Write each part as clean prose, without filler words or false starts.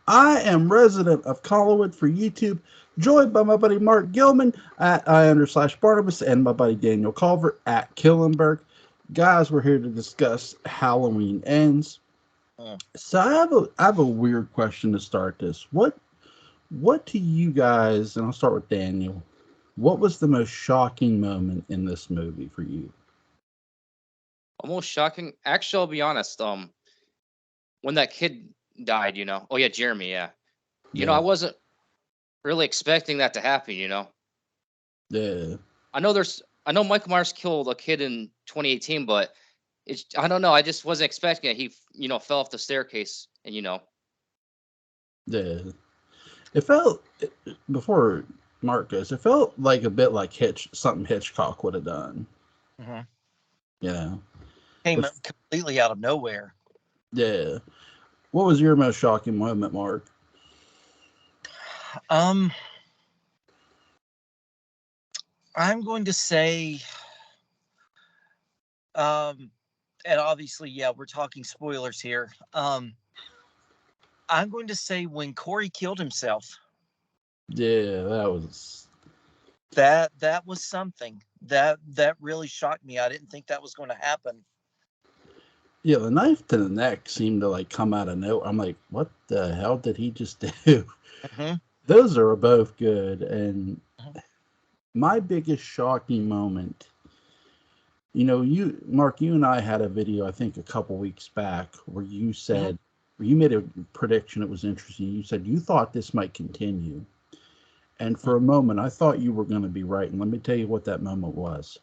I am resident of Collinwood for YouTube, joined by my buddy Mark Gillman at /Barnabas and my buddy Daniel Culver at Killenberg. Guys, we're here to discuss Halloween Ends. Mm. So I have a weird question to start this. What to you guys, and I'll start with Daniel. What was the most shocking moment in this movie for you? Almost shocking. Actually, I'll be honest. When that kid died, Oh yeah, Jeremy. Yeah. I Yeah, wasn't really expecting that to happen. yeah, I know Michael Myers killed a kid in 2018, but I don't know. I just wasn't expecting it. He, fell off the staircase, and yeah. It felt before Mark goes. It felt like a bit like something Hitchcock would have done. Hmm. You know, Came which completely out of nowhere. yeah. What was your most shocking moment, Mark? Um, I'm going to say, um, and obviously, yeah, we're talking spoilers here. I'm going to say when Corey killed himself. Yeah, That was something that really shocked me. I didn't think that was going to happen. yeah. The knife to the neck seemed to like come out of nowhere. I'm like, what the hell did he just do? Hmm. Those are both good. And my biggest shocking moment, you Mark, you and I had a video I think a couple weeks back where you Hmm. said you made a prediction. It was interesting. You said you thought this might continue. And for a moment, I thought you were going to be right. And let me tell you what that moment was.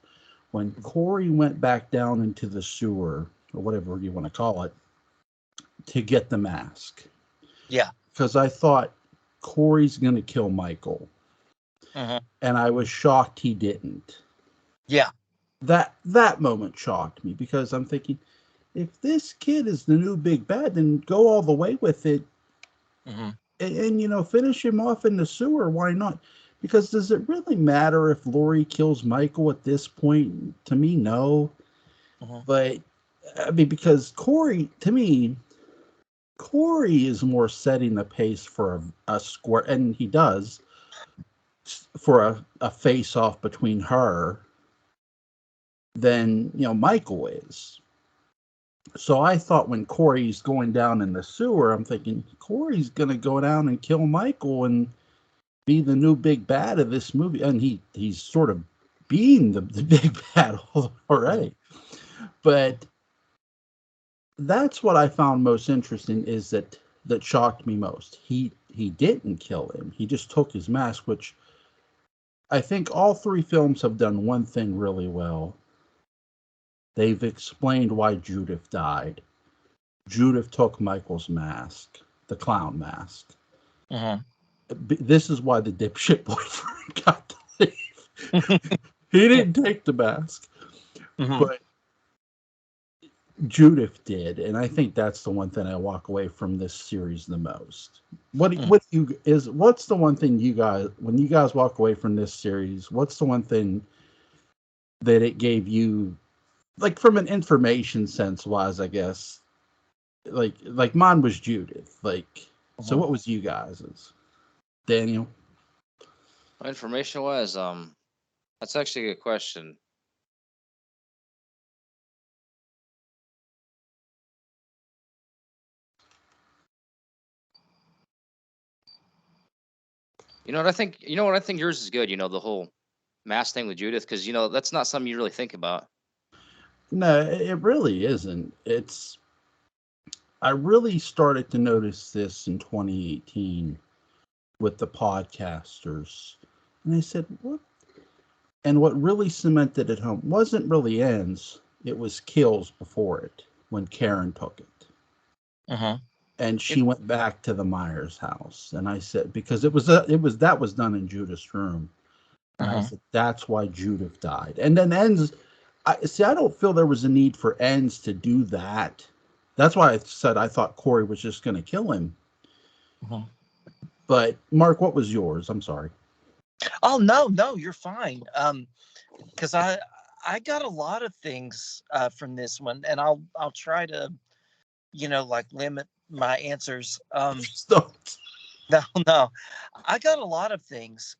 When Corey went back down into the sewer, or whatever you want to call it, to get the mask. Yeah. Because I thought Corey's going to kill Michael. Hmm. And I was shocked he didn't. Yeah. That moment shocked me because I'm thinking, if this kid is the new big bad, then go all the way with it Hmm. and finish him off in the sewer. Why not? Because does it really matter if Laurie kills Michael at this point? To me, no. Hmm. But I mean, because Corey, to me, Corey is more setting the pace for a square, and he does for a face off between her than Michael is. So I thought when Corey's going down in the sewer, I'm thinking Corey's gonna go down and kill Michael and be the new big bad of this movie, and he's sort of being the big bad Hmm. already. But that's what I found most interesting is that shocked me most. He didn't kill him. He just took his mask, which I think all three films have done one thing really well. They've explained why Judith died. Judith took Michael's mask, the clown mask. Hmm. This is why the dipshit boyfriend got to leave. He didn't take the mask, Hmm. but Judith did, and I think that's the one thing I walk away from this series the most. What's the one thing you guys when you guys walk away from this series? What's the one thing that it gave you, like from an information sense wise? I guess like mine was Judith. Like, so Hmm. what was you guys's? Daniel? information wise, that's actually a good question. You know what I think? You know what I think yours is good. The whole mass thing with Judith, because that's not something you really think about. No, it really isn't. I really started to notice this in 2018 with the podcasters. And I said, what? And what really cemented it home wasn't really ends, it was kills before it when Karen took it. Hmm. And You, she went back to the Myers house. And I said, because that was done in Judith's room. And I Hmm. said, that's why Judith died. And then ends, I don't feel there was a need for ends to do that. That's why I said I thought Corey was just going to kill him. Hmm. But Mark, what was yours? I'm sorry. Oh, no, no, you're fine. Because I got a lot of things from this one, and I'll try to like my answers. So, No, I got a lot of things.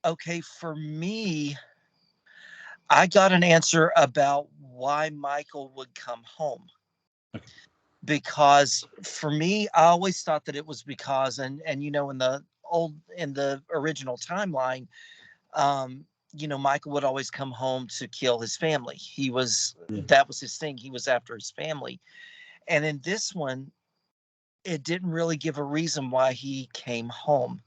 Okay, for me, I got an answer about why Michael would come home. okay. Because for me, I always thought that it was because, and in the original timeline, Michael would always come home to kill his family. Yeah, That was his thing. He was after his family. And in this one, it didn't really give a reason why he came home.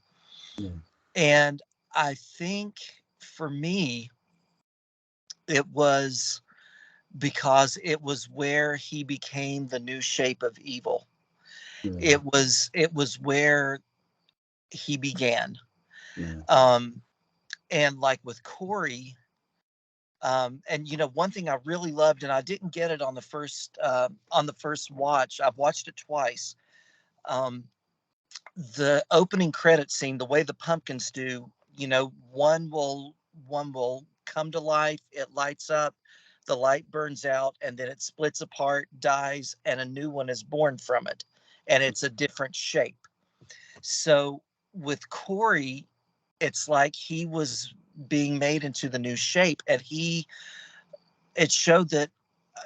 yeah, And I think for me, it was because it was where he became the new shape of evil. yeah, It was where he began. yeah, Um, and like with Corey, and one thing I really loved, and I didn't get it on the first watch. I've watched it twice. Um, the opening credit scene, the way the pumpkins do, one will come to life, it lights up, the light burns out, and then it splits apart, dies, and a new one is born from it, and it's a different shape. So with Corey, it's like he was being made into the new shape, and it showed that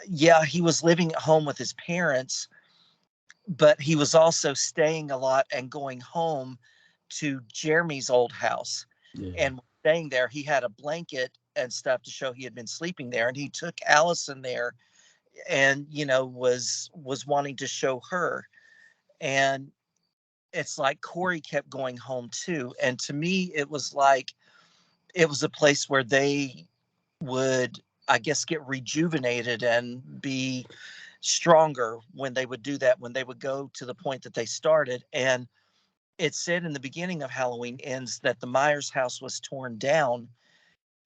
yeah, he was living at home with his parents, but he was also staying a lot and going home to Jeremy's old house. yeah. And staying there, he had a blanket and stuff to show he had been sleeping there. And he took Allison there and, was wanting to show her. And it's like Corey kept going home too. And to me, it was like it was a place where they would, I guess, get rejuvenated and be stronger when they would do that, when they would go to the point that they started. And it said in the beginning of Halloween Ends that the Myers house was torn down.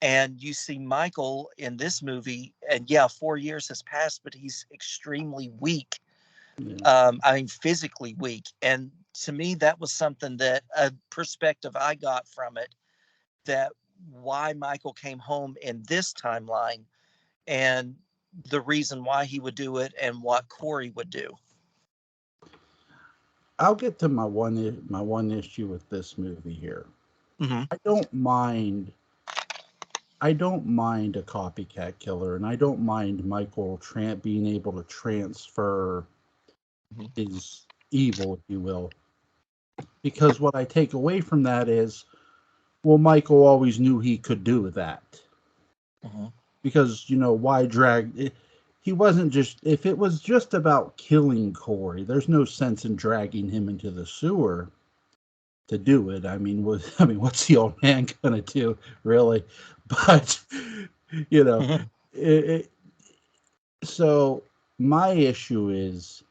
And you see Michael in this movie, and yeah, 4 years has passed, but he's extremely weak. Yeah. I mean, physically weak. And to me, that was something that a perspective I got from it, that why Michael came home in this timeline and the reason why he would do it and what Corey would do. I'll get to my one issue with this movie here. Mm-hmm. I don't mind. I don't mind a copycat killer, and I don't mind Michael being able to transfer Mm-hmm. his evil, if you will. Because what I take away from that is, well, Michael always knew he could do that. Mm-hmm. Because why drag it? He wasn't just, if it was just about killing Corey, there's no sense in dragging him into the sewer to do it. I mean, what's the old man gonna do, really? But you know, Mm-hmm. it, it, so my issue is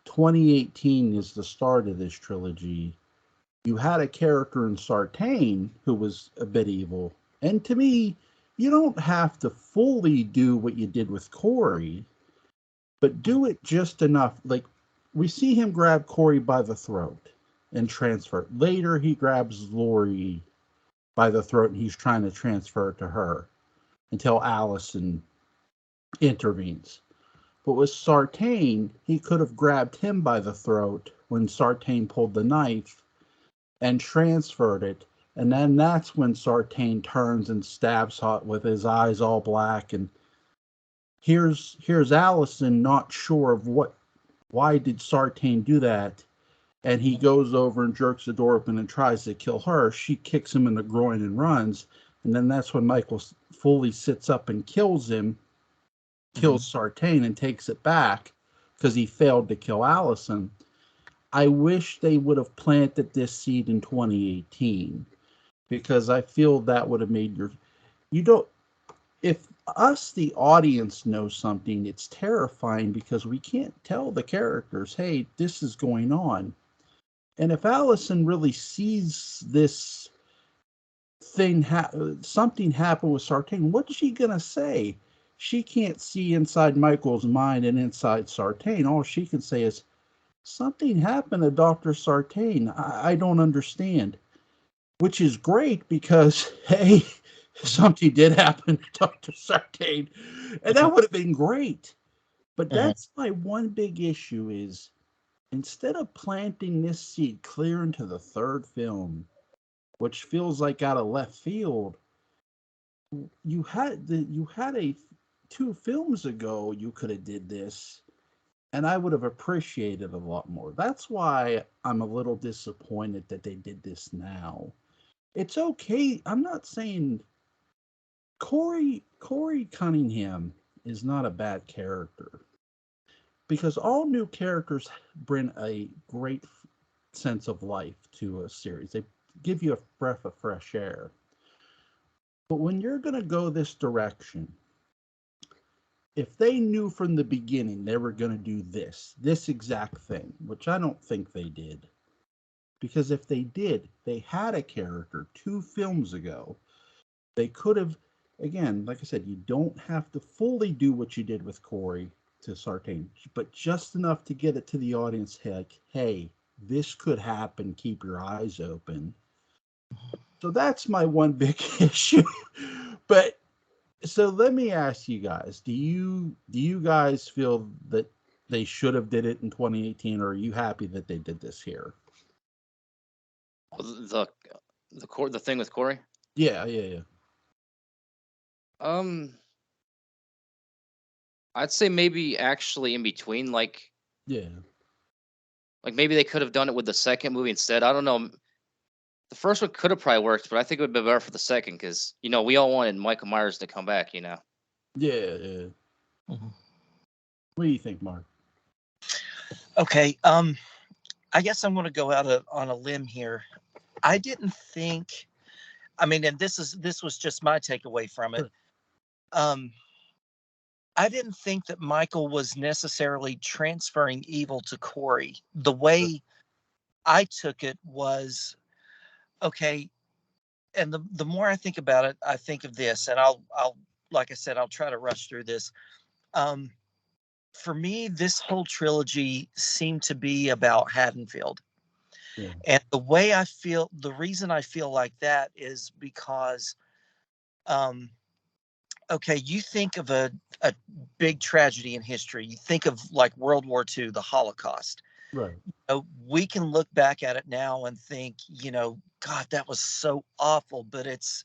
2018 is the start of this trilogy. You had a character in Sartain who was a bit evil, and to me, you don't have to fully do what you did with Corey, but do it just enough. Like, we see him grab Corey by the throat and transfer. Later, he grabs Lori by the throat and he's trying to transfer it to her until Allison intervenes. But with Sartain, he could have grabbed him by the throat when Sartain pulled the knife and transferred it. And then that's when Sartain turns and stabs Hot with his eyes all black. And here's Allison not sure of why did Sartain do that. And he goes over and jerks the door open and tries to kill her. She kicks him in the groin and runs. And then that's when Michael fully sits up and kills Mm-hmm. Sartain and takes it back because he failed to kill Allison. I wish they would have planted this seed in 2018 because I feel that would have made you don't, if us, the audience, knows something, it's terrifying because we can't tell the characters, hey, this is going on. And if Allison really sees this thing, something happen with Sartain, what's she gonna say? She can't see inside Michael's mind and inside Sartain. All she can say is, something happened to Dr. Sartain. I don't understand. Which is great because, hey, Mm-hmm. something did happen to Dr. Sartain. And that would have been great. But Mhm. that's my one big issue is instead of planting this seed clear into the third film, which feels like out of left field, you had a 2 films ago you could have did this and I would have appreciated a lot more. That's why I'm a little disappointed that they did this now. It's okay. I'm not saying Corey Cunningham is not a bad character because all new characters bring a great sense of life to a series. They give you a breath of fresh air. But when you're going to go this direction, if they knew from the beginning they were going to do this exact thing, which I don't think they did, because if they did, they had a character 2 films ago. They could have, again, like I said, you don't have to fully do what you did with Corey to Sartain, but just enough to get it to the audience like, hey, this could happen. Keep your eyes open. So that's my one big issue. But so let me ask you guys, do you guys feel that they should have did it in 2018 or are you happy that they did this here? The the thing with Corey. Yeah, yeah, yeah. Um, I'd say maybe actually in between, Yeah. like maybe they could have done it with the second movie instead. I don't know. The first one could have probably worked, but I think it would be better for the second because we all wanted Michael Myers to come back. Yeah, yeah. Mhm. What do you think, Mark? Okay. I guess I'm going to go out on a limb here. I didn't think. I mean, and this was just my takeaway from it. Sure. Um, I didn't think that Michael was necessarily transferring evil to Corey. The Sure. way I took it was okay. And the more I think about it, I think of this, and I'll like I said, I'll try to rush through this. Um, for me, this whole trilogy seemed to be about Haddonfield. Yeah. And the reason I feel like that is because, um, okay, you think of a big tragedy in history. You think of like World War II, the Holocaust. Right. We can look back at it now and think, God, that was so awful, but it's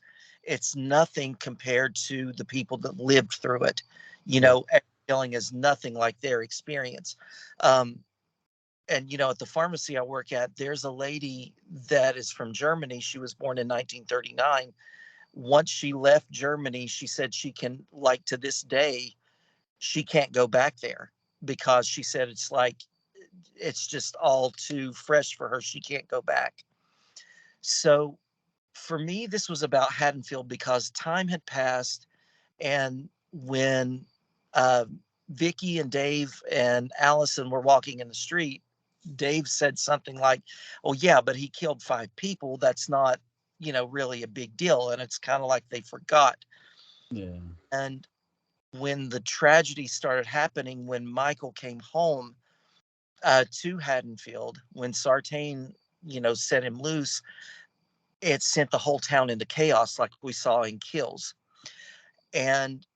nothing compared to the people that lived through it. Right. Every killing is nothing like their experience. Um, and at the pharmacy I work at, there's a lady that is from Germany. She was born in 1939. Once she left Germany, she said she can, like, to this day, she can't go back there because she said it's like it's just all too fresh for her. She can't go back. So for me, this was about Haddonfield because time had passed, and when uh, Vicky and Dave and Allison were walking in the street, Dave said something like, "Oh yeah, but he killed 5 people. That's not, really a big deal." And it's kind of like they forgot. Yeah. And when the tragedy started happening, when Michael came home to Haddonfield, when Sartain, set him loose, it sent the whole town into chaos, like we saw in Kills. And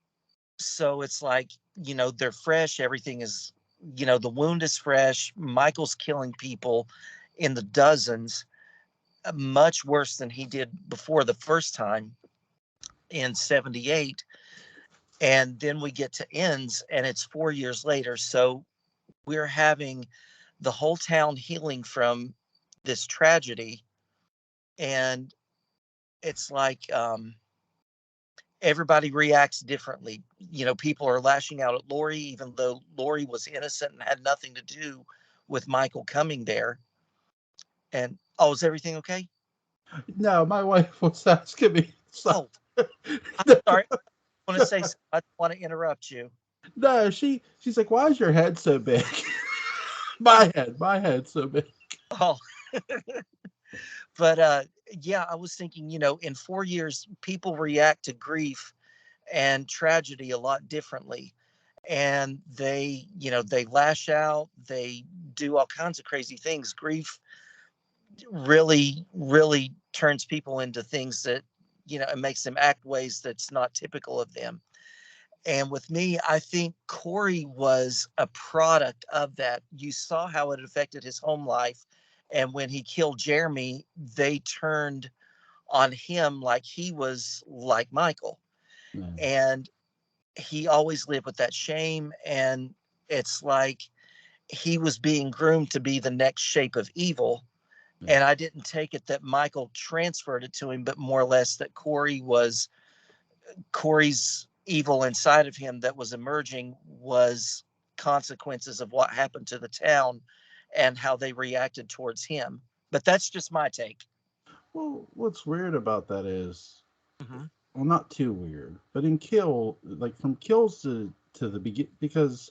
so it's like, they're fresh. Everything is, the wound is fresh. Michael's killing people in the dozens, much worse than he did before the first time in 78. And then we get to ends and it's 4 years later. So we're having the whole town healing from this tragedy. And it's like, everybody reacts differently. People are lashing out at Lori, even though Lori was innocent and had nothing to do with Michael coming there. And oh, is everything okay? No, my wife was asking me. So, Oh, I'm sorry. I want to say, I don't want to interrupt you. no, she's like, why is your head so big? My head so big. Oh, but yeah, I was thinking, in 4 years, people react to grief and tragedy a lot differently. And they lash out, they do all kinds of crazy things. Grief really, really turns people into things that, it makes them act ways that's not typical of them. And with me, I think Corey was a product of that. You saw how it affected his home life. And when he killed Jeremy, they turned on him like he was like Michael. Yeah. And he always lived with that shame. And it's like he was being groomed to be the next shape of evil. Yeah. And I didn't take it that Michael transferred it to him, but more or less that Corey's evil inside of him that was emerging was consequences of what happened to the town and how they reacted towards him. But that's just my take. Well, what's weird about that is, Mm-hmm. well, not too weird, but in Kill, like from Kills to the begin, because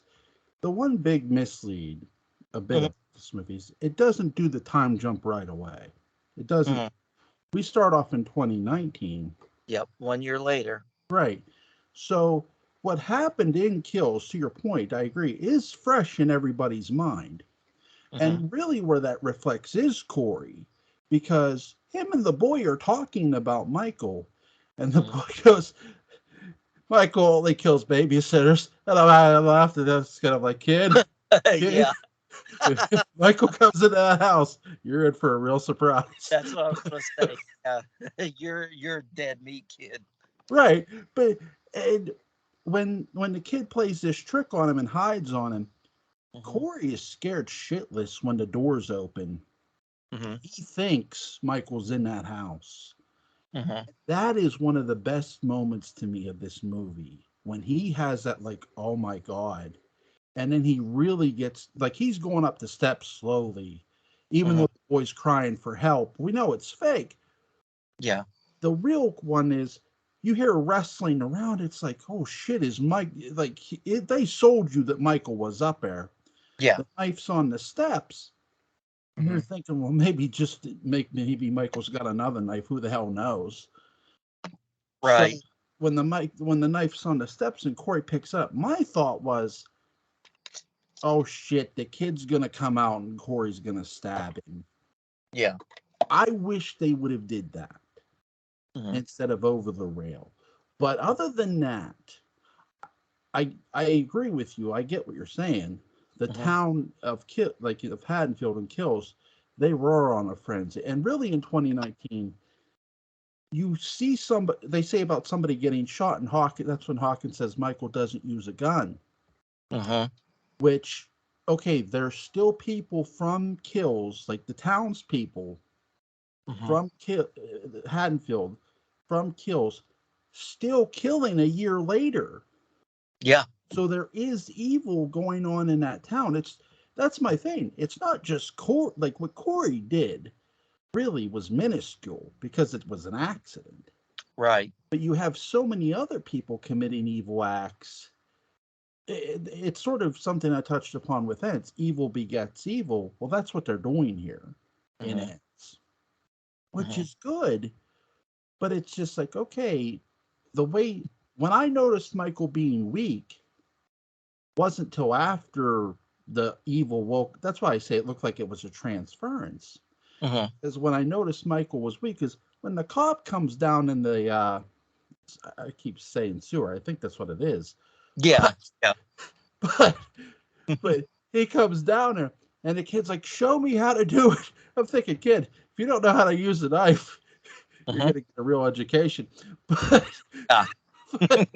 the one big mislead a bit Mm-hmm. of this movie is it doesn't do the time jump right away. It doesn't. Mm-hmm. We start off in 2019, Yep. 1 year later. right? So what happened in Kills, to your point, I agree, is fresh in everybody's mind. Mm-hmm. And really, where that reflects is Corey, because him and the boy are talking about Michael, and the Mm-hmm. boy goes, Michael only kills babysitters. And I laughed at that. It's kind of like, kid, Yeah, if Michael comes into that house, you're in for a real surprise. that's what I was going to say. Yeah, you're dead meat, kid. Right. But and when the kid plays this trick on him and hides on him, Mm-hmm. Corey is scared shitless when the doors open. Mm-hmm. He thinks Michael's in that house. Mm-hmm. That is one of the best moments to me of this movie. When he has that, like, oh my God. And then he really gets, like, he's going up the steps slowly, even Mm-hmm. though the boy's crying for help. We know it's fake. Yeah, The real one is you hear wrestling around. It's like, oh shit, is Mike, like, they sold you that Michael was up there. yeah. The knife's on the steps. And Mm-hmm. you're thinking, well, maybe Michael's got another knife. Who the hell knows? So Right. when the knife's on the steps and Corey picks up, my thought was, oh shit, the kid's gonna come out and Corey's gonna stab him. Yeah. I wish they would have did that Mm-hmm. instead of over the rail. But other than that, I agree with you. I get what you're saying. The Mm-hmm. town of like of Haddonfield and Kills, they roar on a frenzy. And really in 2019, you see somebody, they say about somebody getting shot, and Hawkins, that's when Hawkins says Michael doesn't use a gun, Mm-hmm. which, okay, there's still people from Kills, like the townspeople Mm-hmm. from Haddonfield, from Kills, still killing a year later. Yeah. So there is evil going on in that town. That's my thing. It's not just like what Corey did really was minuscule because it was an accident. Right. But you have so many other people committing evil acts. It's sort of something I touched upon with Ents. Evil begets evil. Well, that's what they're doing here in Mm-hmm. Ents, which Mm-hmm. is good. But it's just like, okay, the way when I noticed Michael being weak wasn't till after the evil woke. That's why I say it looked like it was a transference. Mm-hmm. Is when I noticed Michael was weak. Is when the cop comes down in the I keep saying sewer. I think that's what it is. Yeah. Yeah. But but he comes down there and the kid's like, show me how to do it. I'm thinking, kid, if you don't know how to use a knife, you're Mm-hmm. gonna get a real education. But Yeah. but,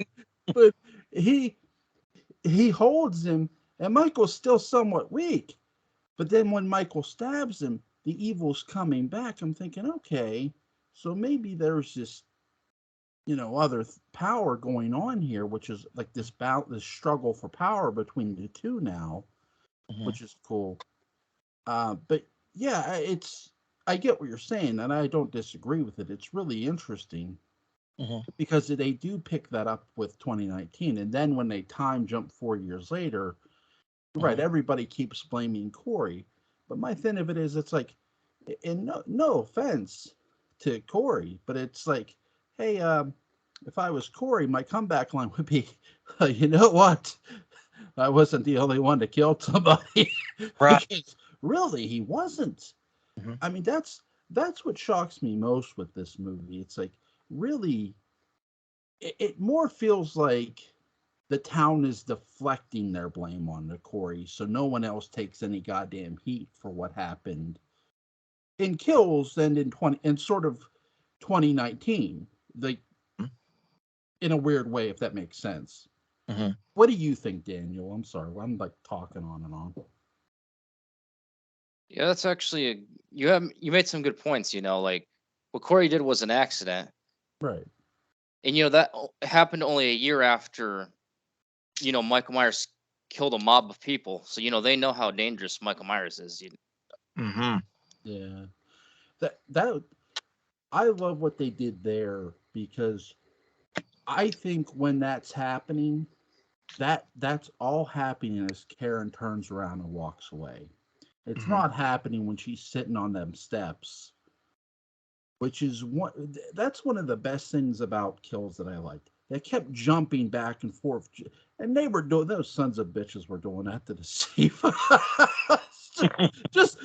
but he holds him, and Michael's still somewhat weak. But then when Michael stabs him, the evil's coming back. I'm thinking, okay, so maybe there's this, other power going on here, which is like this struggle for power between the two now, Mm-hmm. which is cool. But yeah, I get what you're saying, and I don't disagree with it. It's really interesting Mm-hmm. because they do pick that up with 2019, and then when they time jump 4 years later, right, Mm-hmm. everybody keeps blaming Corey. But my thing of it is, it's like, and no offense to Corey, but it's like, hey, if I was Corey, my comeback line would be, you know what? I wasn't the only one to kill somebody. Right. Because really, he wasn't. Mm-hmm. I mean, that's what shocks me most with this movie. It's like, really, it more feels like the town is deflecting their blame on the Corey, so no one else takes any goddamn heat for what happened in Kills and in sort of 2019. Like, in a weird way, if that makes sense. Mm-hmm. What do you think, Daniel? I'm sorry, I'm like talking on and on. Yeah, that's actually you made some good points. Like what Corey did was an accident, Right. and that happened only a year after Michael Myers killed a mob of people. So they know how dangerous Michael Myers is. Mm-hmm. Yeah. That I love what they did there, because I think when that's happening, that's all happening as Karen turns around and walks away. It's Mm-hmm. not happening when she's sitting on them steps, which is that's one of the best things about Kills that I liked. They kept jumping back and forth, and they were doing, those sons of bitches were doing that to deceive us. Just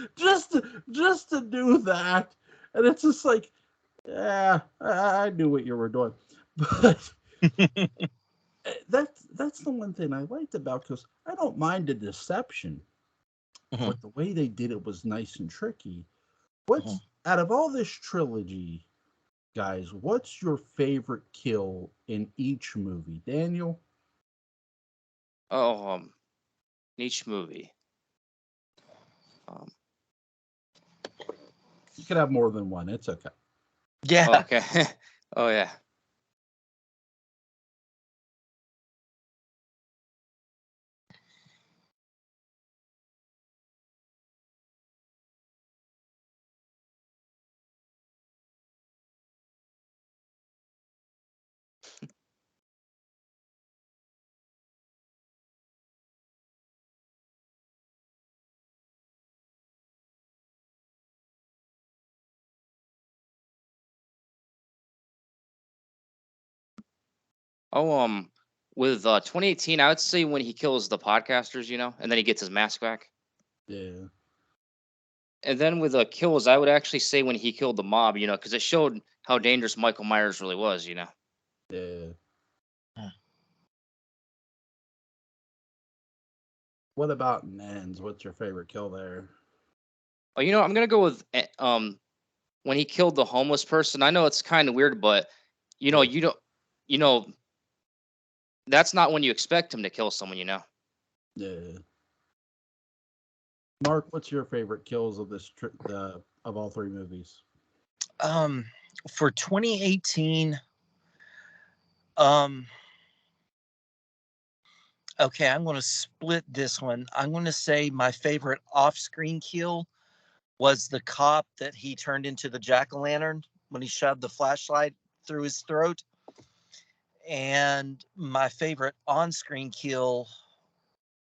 to do that, and it's just like, yeah, I knew what you were doing, but that's the one thing I liked about Kills. I don't mind the deception, Mm-hmm. but the way they did it was nice and tricky. Mm-hmm. What's out of all this trilogy, guys, what's your favorite kill in each movie? Daniel? Oh, each movie. Um, You could have more than one. It's okay. oh, Yeah. okay. Oh yeah. Oh, with 2018, I would say when he kills the podcasters, and then he gets his mask back. Yeah. And then with kills, I would actually say when he killed the mob, because it showed how dangerous Michael Myers really was. Yeah. What about Nans? What's your favorite kill there? Oh, I'm gonna go with when he killed the homeless person. I know it's kind of weird, but Yeah. you don't, you know, that's not when you expect him to kill someone. Yeah. Mark, what's your favorite kills of of all three movies? Um, for 2018, um, okay, I'm going to split this one. I'm going to say my favorite off-screen kill was the cop that he turned into the jack-o'-lantern when he shoved the flashlight through his throat. And my favorite on-screen kill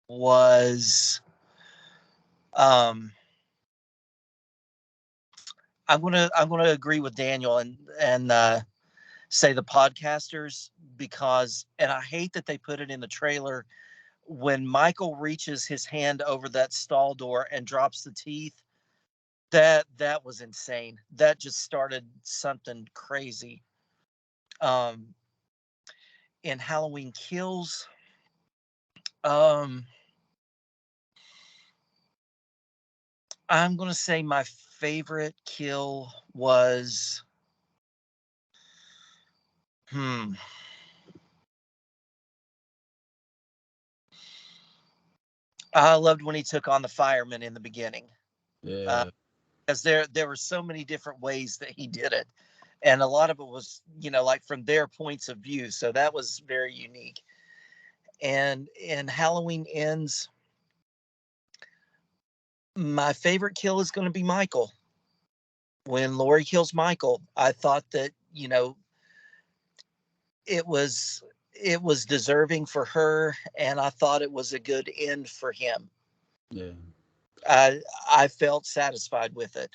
was I'm gonna agree with Daniel and say the podcasters, because, and I hate that they put it in the trailer, when Michael reaches his hand over that stall door and drops the teeth. That was insane. That just started something crazy. Um, in Halloween Kills, um, I'm gonna say my favorite kill was hmm. I loved when he took on the fireman in the beginning, Yeah. because there were so many different ways that he did it, and a lot of it was like from their points of view. So that was very unique. And in Halloween Ends, my favorite kill is going to be Michael. When Lori kills Michael, I thought that it was it was deserving for her, and I thought it was a good end for him. Yeah. I felt satisfied with it.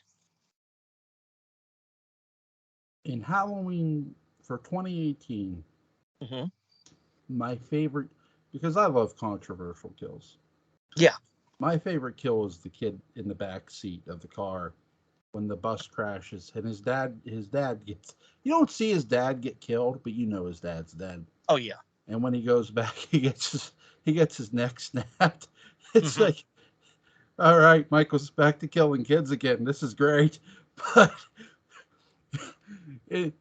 In Halloween for 2018, Hmm. my favorite, because I love controversial kills. Yeah. My favorite kill is the kid in the back seat of the car when the bus crashes and his dad gets, you don't see his dad get killed, but his dad's dead. Oh yeah. and when he goes back, he gets his neck snapped. It's Mhm. like, all right, Michael's back to killing kids again. This is great, but it,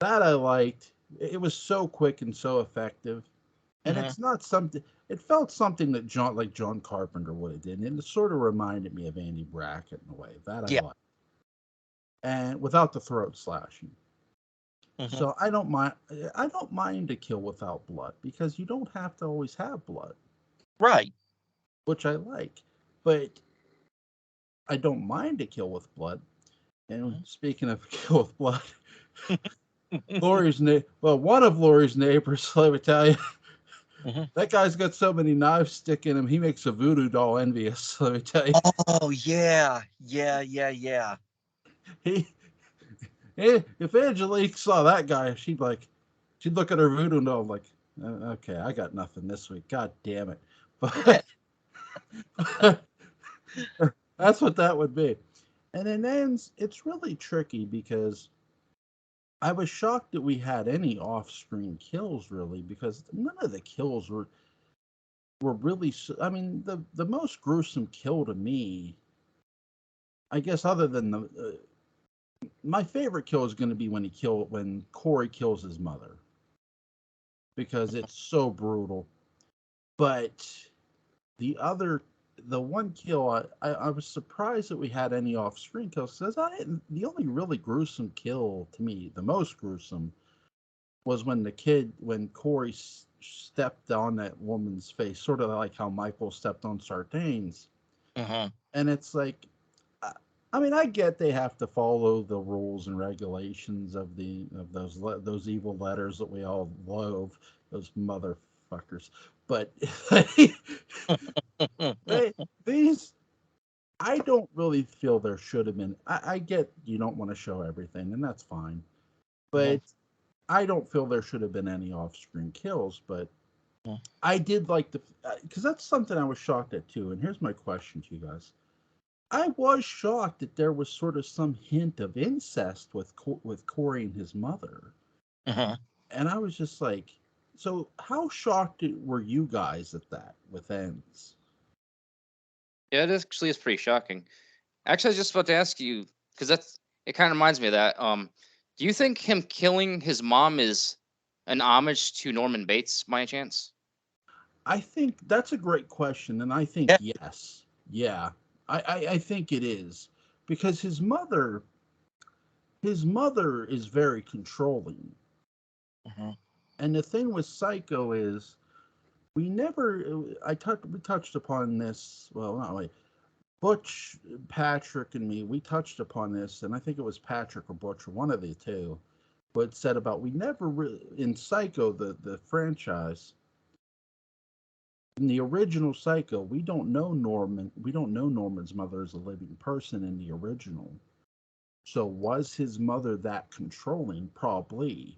that I liked. It was so quick and so effective, and Mhm. it's not something. It felt something that John Carpenter would have did, and it sort of reminded me of Andy Brackett in a way that I Yeah. like, and without the throat slashing. Mhm. So I don't mind. I don't mind a kill without blood because you don't have to always have blood, Right. which I like. But I don't mind a kill with blood. And Mhm. speaking of kill with blood, one of Laurie's neighbors, let me tell you, Mhm. that guy's got so many knives sticking him. He makes a voodoo doll envious. Let me tell you, Oh yeah, yeah, yeah, yeah. he if Angelique saw that guy, she'd look at her voodoo doll like, okay, I got nothing this week. God damn it! But that's what that would be. And it ends. It's really tricky because I was shocked that we had any off-screen kills, really, because none of the kills were really. I mean, the most gruesome kill to me, I guess, other than my favorite kill is going to be when Corey kills his mother because it's so brutal. But the other, the one kill, I was surprised that we had any off-screen kills because the only really gruesome kill to me, the most gruesome, was when Corey stepped on that woman's face, sort of like how Michael stepped on Sartain's. Mhm. And it's like, I mean, I get they have to follow the rules and regulations of those evil letters that we all loathe, those motherfuckers. But they, these, I don't really feel there should have been. I get you don't want to show everything, and that's fine. Mhm. But I don't feel there should have been any off-screen kills. But Mhm. I did like because that's something I was shocked at too. And here's my question to you guys: I was shocked that there was sort of some hint of incest with Corey and his mother, Mhm. and I was just like, so how shocked were you guys at that with ends? Yeah, it actually is pretty shocking. Actually, I was just about to ask you because it kind of reminds me of that. Do you think him killing his mom is an homage to Norman Bates by any chance? I think that's a great question, and I think Yeah. yes, yeah, I think it is because his mother is very controlling, Mhm. and the thing with Psycho is we never we touched upon this. Well, not really. Butch, Patrick, and me, we touched upon this, and I think it was Patrick or Butch or one of the two, but said about we never really in Psycho the franchise. In the original Psycho, we don't know Norman. We don't know Norman's mother is a living person in the original. So was his mother that controlling? Probably.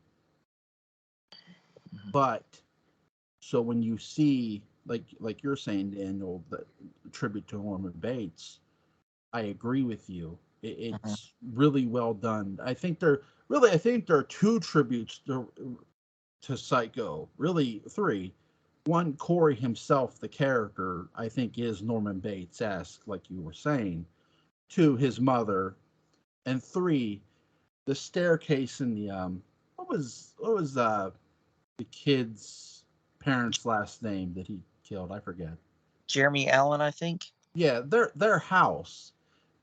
Mhm. But so when you see like you're saying, Daniel, the tribute to Norman Bates, I agree with you. Mhm. It's really well done. I think there are two tributes to Psycho. Really, three. One, Corey himself, the character, I think is Norman Bates esque, like you were saying. Two, his mother, and three, the staircase in the what was the kid's parents' last name that he killed? I forget. Jeremy Allen, I think. Yeah, their house,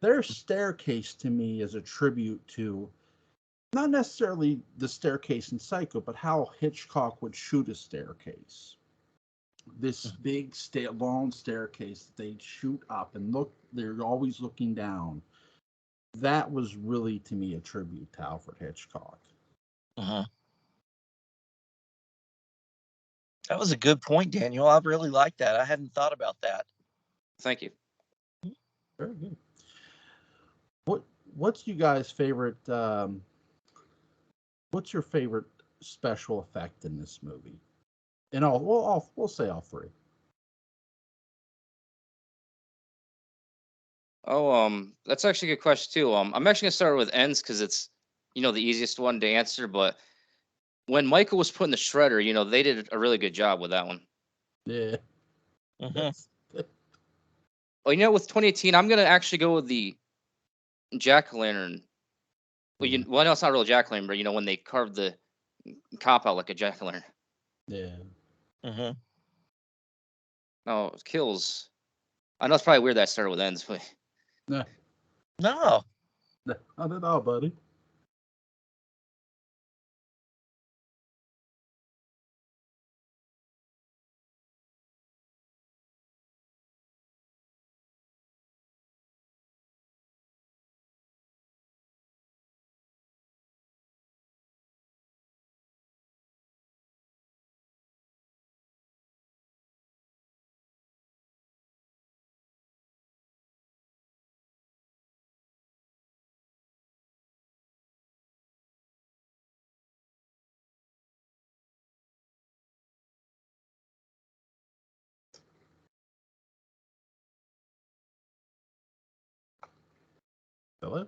their staircase to me is a tribute to not necessarily the staircase in Psycho, but how Hitchcock would shoot a staircase. This Mhm. big, long staircase that they'd shoot up and look. They're always looking down. That was really to me a tribute to Alfred Hitchcock. Mhm. That was a good point, Daniel. I really like that. I hadn't thought about that. Thank you. Very good. What What's you guys' favorite? What's your favorite special effect in this movie? And we'll say all three. Oh, that's actually a good question too. I'm actually gonna start with ends because it's the easiest one to answer. But when Michael was put in the shredder, they did a really good job with that one. Yeah. Mm-hmm. Well, with 2018, I'm gonna actually go with the jack-o'-lantern. Well, no, it's not real jack-o'-lantern, but when they carved the cop out like a jack-o'-lantern. Yeah. Mm-hmm. No, kills. I know it's probably weird that started with ends, but Nah, No. not at all, buddy. Hello?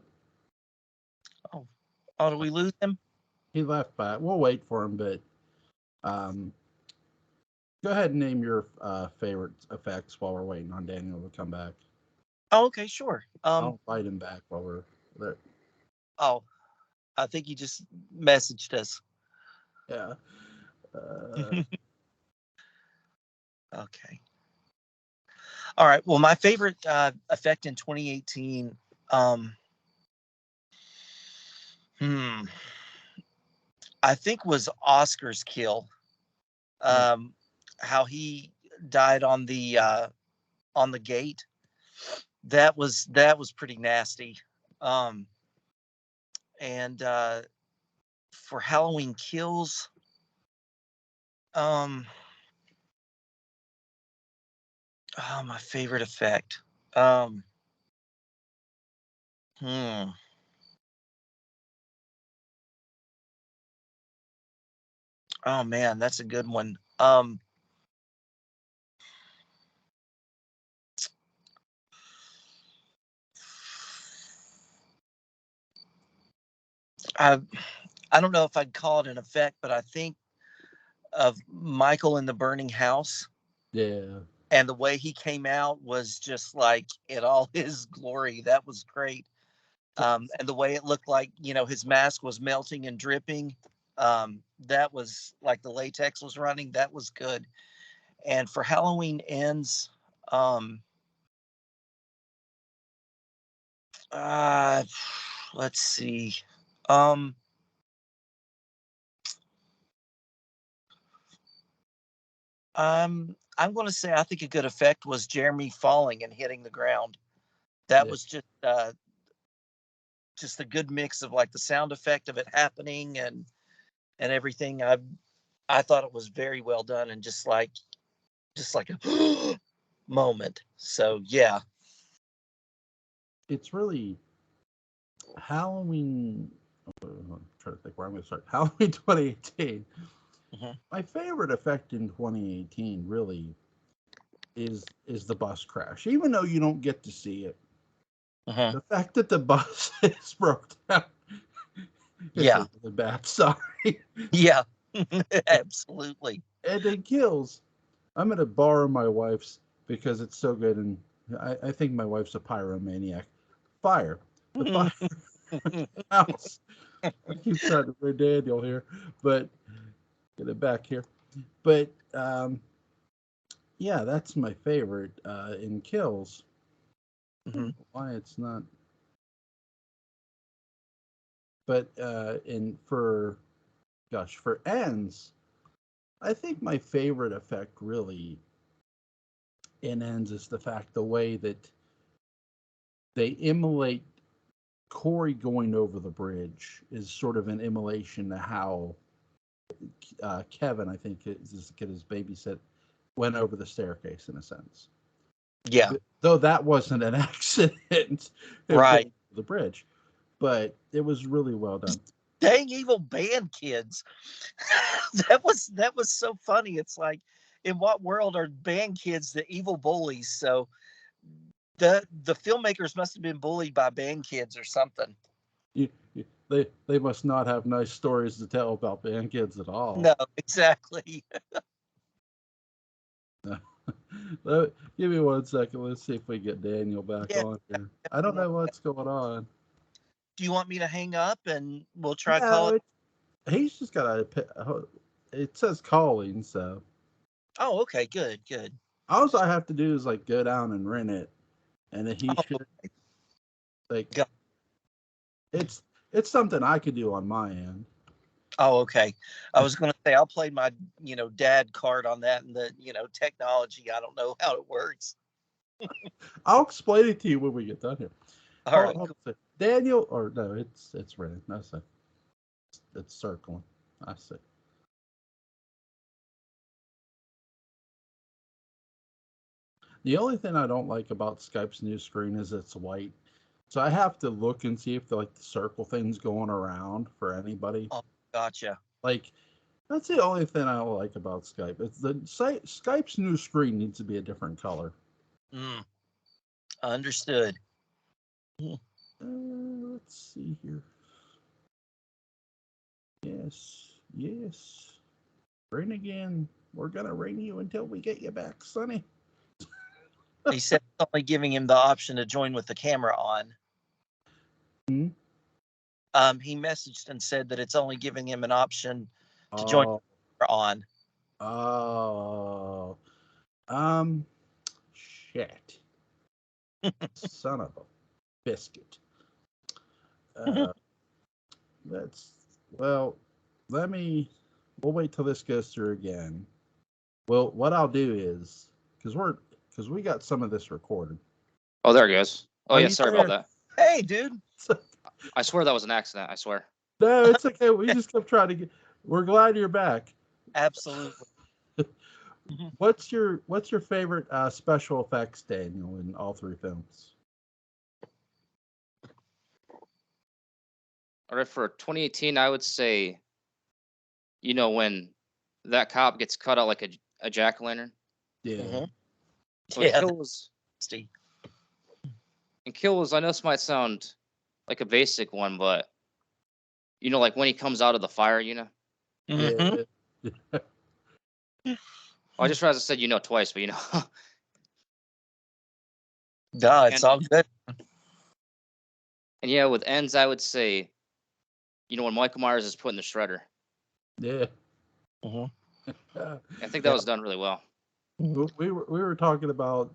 Oh, did we lose him? He left by. We'll wait for him, but um, go ahead and name your favorite effects while we're waiting on Daniel to come back. Oh, okay, sure. I'll invite him back while we're there. Oh, I think he just messaged us. Yeah. Okay. All right. Well, my favorite effect in 2018. Hmm. I think was Oscar's kill. How he died on the gate. That was pretty nasty. And for Halloween Kills, oh, my favorite effect. Um, hmm. Oh man, that's a good one. I I don't know if I'd call it an effect, but I think of Michael in the burning house, Yeah. and the way he came out was just like in all his glory. That was great. And the way it looked like, his mask was melting and dripping. That was like the latex was running. That was good. And for Halloween Ends, um, uh, let's see. Um, I'm going to say I think a good effect was Jeremy falling and hitting the ground. That Yeah. was just a good mix of like the sound effect of it happening and everything. I thought it was very well done and just like a moment. So yeah. It's really Halloween. I'm trying to think where I'm going to start. Halloween 2018. Mhm. My favorite effect in 2018 really is the bus crash. Even though you don't get to see it, Mhm. the fact that the bus is broke down is Yeah. really bad. Sorry. Yeah. Absolutely. And it kills. I'm going to borrow my wife's because it's so good. And I think my wife's a pyromaniac. Fire. The fire house. I keep trying to bring Daniel here, but get it back here. But yeah, that's my favorite in kills. Mhm. Why it's not, but in for gosh for ends, I think my favorite effect really in ends is the fact the way that they immolate Corey going over the bridge is sort of an immolation to how Kevin, I think is kid his babysit, went over the staircase in a sense. Yeah. Though that wasn't an accident of Right. going over the bridge, but it was really well done. Dang evil band kids. that was so funny. It's like, in what world are band kids the evil bullies? So the filmmakers must have been bullied by band kids or something. You, they must not have nice stories to tell about band kids at all. No, exactly. Give me 1 second. Let's see if we get Daniel back Yeah. on here. I don't know what's going on. Do you want me to hang up and we'll try No, calling? he's just got it says calling, so Oh, okay, good, good. all I have to do is like go down and rent it, and then he Oh, should like Go- it's it's something I could do on my end. oh, okay. I was going to say I'll play my, dad card on that and the, technology. I don't know how it works. I'll explain it to you when we get done here. All right. Hold on a sec. Daniel, or no, it's rented. No, it's circling. I see. The only thing I don't like about Skype's new screen is it's white. So I have to look and see if the circle thing's going around for anybody. Oh, gotcha. Like that's the only thing I don't like about Skype. It's Skype's new screen needs to be a different color. Mm, understood. Let's see here. Yes. Ring again. We're gonna ring you until we get you back, Sonny. He said it's only giving him the option to join with the camera on. Hmm? He messaged and said that it's only giving him an option to join Oh, the camera on. oh, shit. Son of a biscuit. Uh, that's well. We'll wait till this goes through again. Well, what I'll do is because we got some of this recorded. Oh, there it goes. Oh Are yeah, you sorry there? about that. Hey, dude. I swear that was an accident. I swear. No, it's okay. We just kept trying to get. We're glad you're back. Absolutely. What's your favorite special effects, Daniel, in all three films? All right, for 2018, I would say, when that cop gets cut out like a jack o' lantern. Yeah. Mhm. So Yeah, Kill was. I know this might sound like a basic one, but like when he comes out of the fire, Mhm. Yeah. I just realized I said twice, but God, it's and all good. and yeah, with ends, I would say, when Michael Myers is put in the shredder. Yeah. Mhm. I think that Yeah. was done really well. We were talking about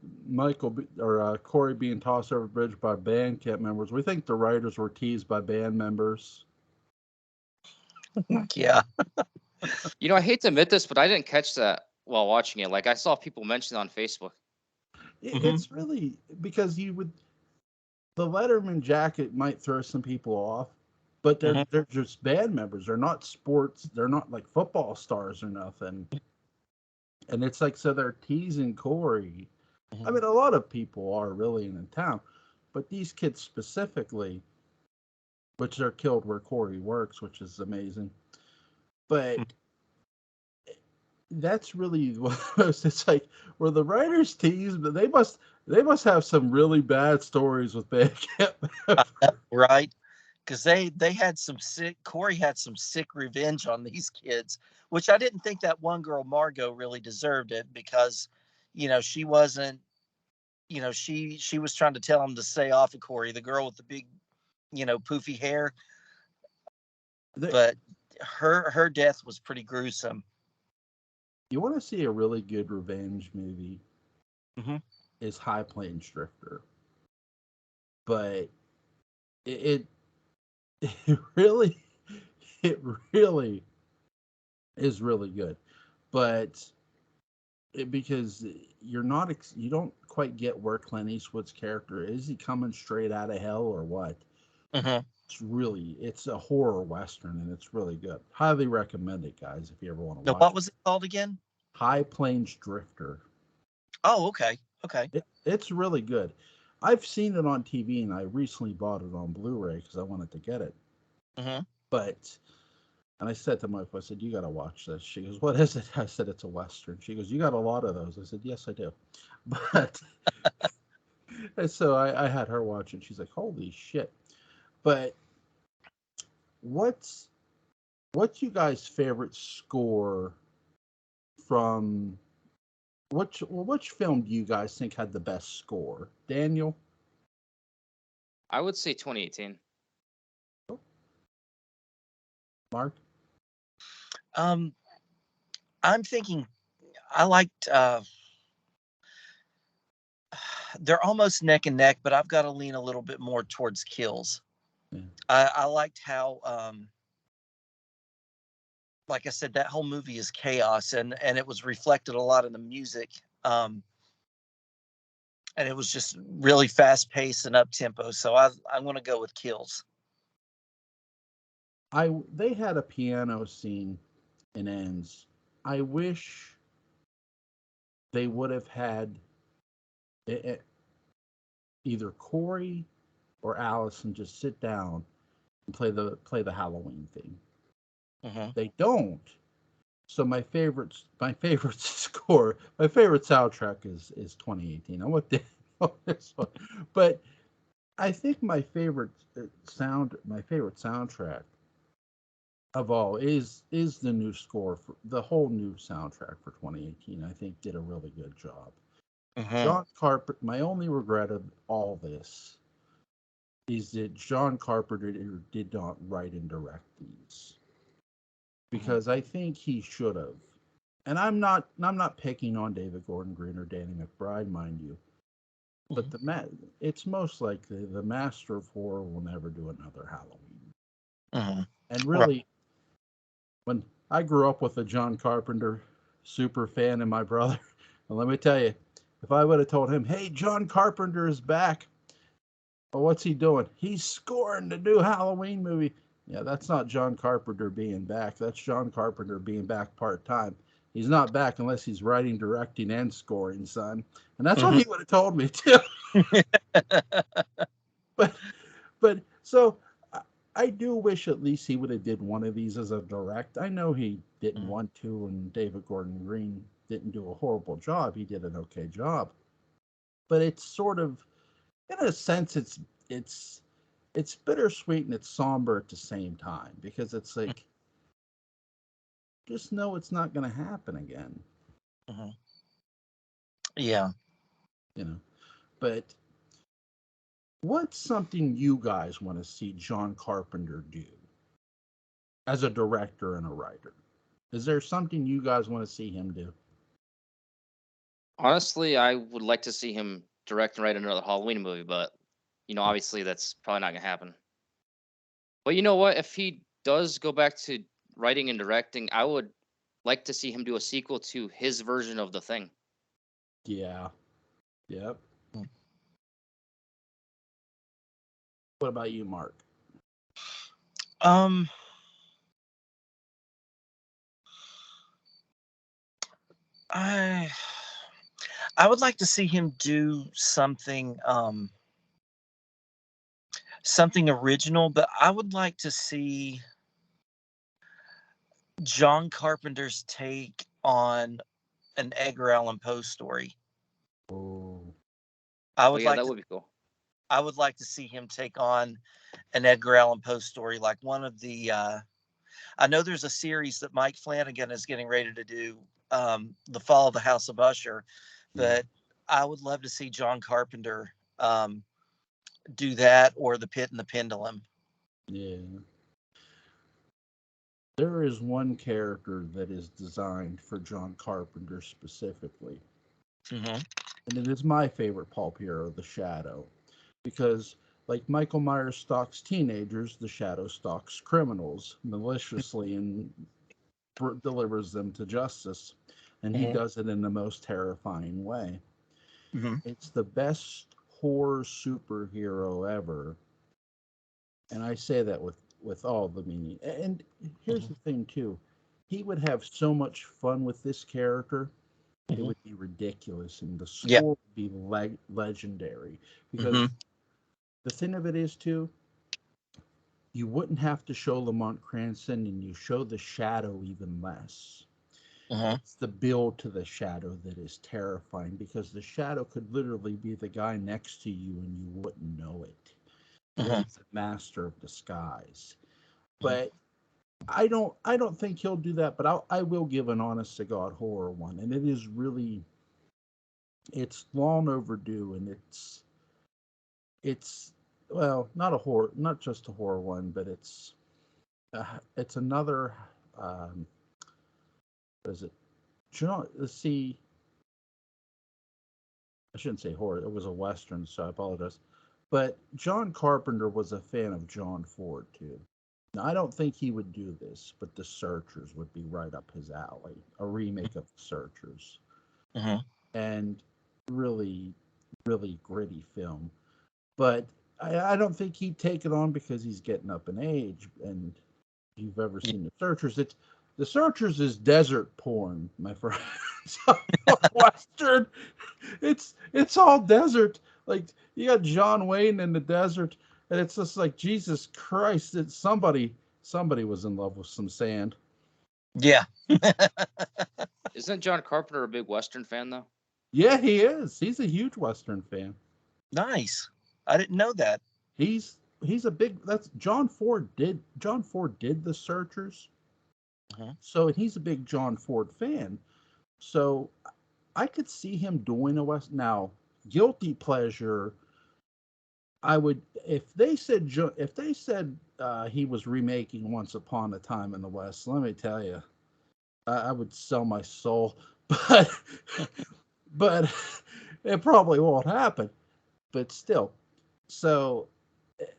Corey being tossed over the bridge by band camp members. We think the writers were teased by band members. Yeah. I hate to admit this, but I didn't catch that while watching it. Like I saw people mention it on Facebook. It's really because the Letterman jacket might throw some people off, but Mhm. they're just band members. They're not sports. They're not like football stars or nothing. And it's like so they're teasing Corey. I mean, a lot of people are really in town, but these kids specifically, which they're killed where Corey works, which is amazing. But that's really what it's like. Where the writers tease, but they must have some really bad stories with band camp. Right. Because they had some sick. Corey had some sick revenge on these kids, which I didn't think that one girl Margot really deserved it because, she wasn't. She was trying to tell him to stay off of Corey, the girl with the big, poofy hair. They, But her death was pretty gruesome. you want to see a really good revenge movie? Mm-hmm. Is High Plains Drifter, but it it really it really is really good, but because you don't quite get where Clint Eastwood's character is. He coming straight out of hell or what? Mm-hmm. It's a horror western and it's really good. Highly recommend it, guys, if you ever want to Now, watch what it. was it called again? High Plains Drifter. Oh, okay. Okay. It's really good. I've seen it on TV and I recently bought it on Blu-ray because I wanted to get it. Mm-hmm. But and I said to my wife, I said, "You got to watch this." She goes, "What is it?" I said, "It's a western." She goes, "You got a lot of those." I said, "Yes, I do." But and so I had her watch it. She's like, "Holy shit!" But what's you guys' favorite score from which film do you guys think had the best score? Daniel, I would say 2018. Mark? Um, I'm thinking I liked. They're almost neck and neck, but I've got to lean a little bit more towards Kills. Yeah. I liked how, like I said, that whole movie is chaos, and it was reflected a lot in the music. And it was just really fast paced and up tempo. So I'm going to go with Kills. They had a piano scene in Ends. I wish they would have had either Corey or Allison just sit down and play the Halloween theme. Mm-hmm. They don't. So my favorite score, my favorite soundtrack is 2018. I want this one, but I think my favorite soundtrack of all is the new score for the whole new soundtrack for 2018. I think did a really good job. Mm-hmm. John Carpenter. My only regret of all this is that John Carpenter did not write and direct these, because I think he should have. And I'm not picking on David Gordon Green or Danny McBride, mind you, but it's most likely the master of horror will never do another Halloween. Mm-hmm. And Right. really, when I grew up with a John Carpenter super fan and my brother, and let me tell you, if I would have told him, "Hey, John Carpenter is back," well, what's he doing? He's scoring the new Halloween movie. Yeah, that's not John Carpenter being back. That's John Carpenter being back part time. He's not back unless he's writing, directing, and scoring, son. And that's what Mm-hmm. he would have told me too. but so I do wish at least he would have did one of these as a direct. I know he didn't want to, and David Gordon Green didn't do a horrible job. He did an okay job, but it's sort of, in a sense, it's bittersweet and it's somber at the same time, because it's like, just know it's not going to happen again, Mm-hmm. Yeah. you know. But what's something you guys want to see John Carpenter do as a director and a writer? Is there something you guys want to see him do? Honestly, I would like to see him direct and write another Halloween movie, but obviously that's probably not gonna happen. But you know what? If he does go back to writing and directing, I would like to see him do a sequel to his version of The Thing. Yeah. Yep. What about you, Mark? Um, I I would like to see him do something original, but I would like to see John Carpenter's take on an Edgar Allan Poe story. Oh, I Oh would yeah, like that to would be cool. I would like to see him take on an Edgar Allan Poe story, like one of the I know there's a series that Mike Flanagan is getting ready to do, The Fall of the House of Usher, yeah. but I would love to see John Carpenter do that, or The Pit and the Pendulum. Yeah. There is one character that is designed for John Carpenter specifically, Mm-hmm. and it is my favorite pulp hero, the Shadow, because like Michael Myers stalks teenagers, the Shadow stalks criminals maliciously and delivers them to justice, and he Mm-hmm. does it in the most terrifying way. Mm-hmm. It's the best horror superhero ever, and I say that with all the meaning. And here's Mm-hmm. the thing too, he would have so much fun with this character. It Mm-hmm. would be ridiculous, and the Yeah. score would be legendary. Mm-hmm. Because the thing of it is too, you wouldn't have to show Lamont Cranston, and you show the Shadow even less. Mm-hmm. It's the build to the Shadow that is terrifying, because the Shadow could literally be the guy next to you and you wouldn't know it, because Mm-hmm. he's a master of disguise. But I don't think he'll do that. But I will give an honest to God horror one, and it is really, it's long overdue, and it's well, not a horror, not just a horror one, but it's another. What is it? John, let's see. I shouldn't say horror. It was a western, so I apologize. But John Carpenter was a fan of John Ford too. Now I don't think he would do this, but The Searchers would be right up his alley. A remake of The Searchers, and really, really gritty film. But I don't think he'd take it on because he's getting up in age. And if you've ever seen The Searchers, The Searchers is desert porn, my friend. Western. It's all desert. Like you got John Wayne in the desert, and it's just like Jesus Christ. It's somebody was in love with some sand. Yeah. Isn't John Carpenter a big Western fan though? Yeah, he is. He's a huge Western fan. Nice. I didn't know that. He's a big. That's John Ford did. John Ford did The Searchers. So he's a big John Ford fan. So I could see him doing a West. Now, guilty pleasure. I would if they said he was remaking Once Upon a Time in the West. Let me tell you, I would sell my soul, but but it probably won't happen. But still, so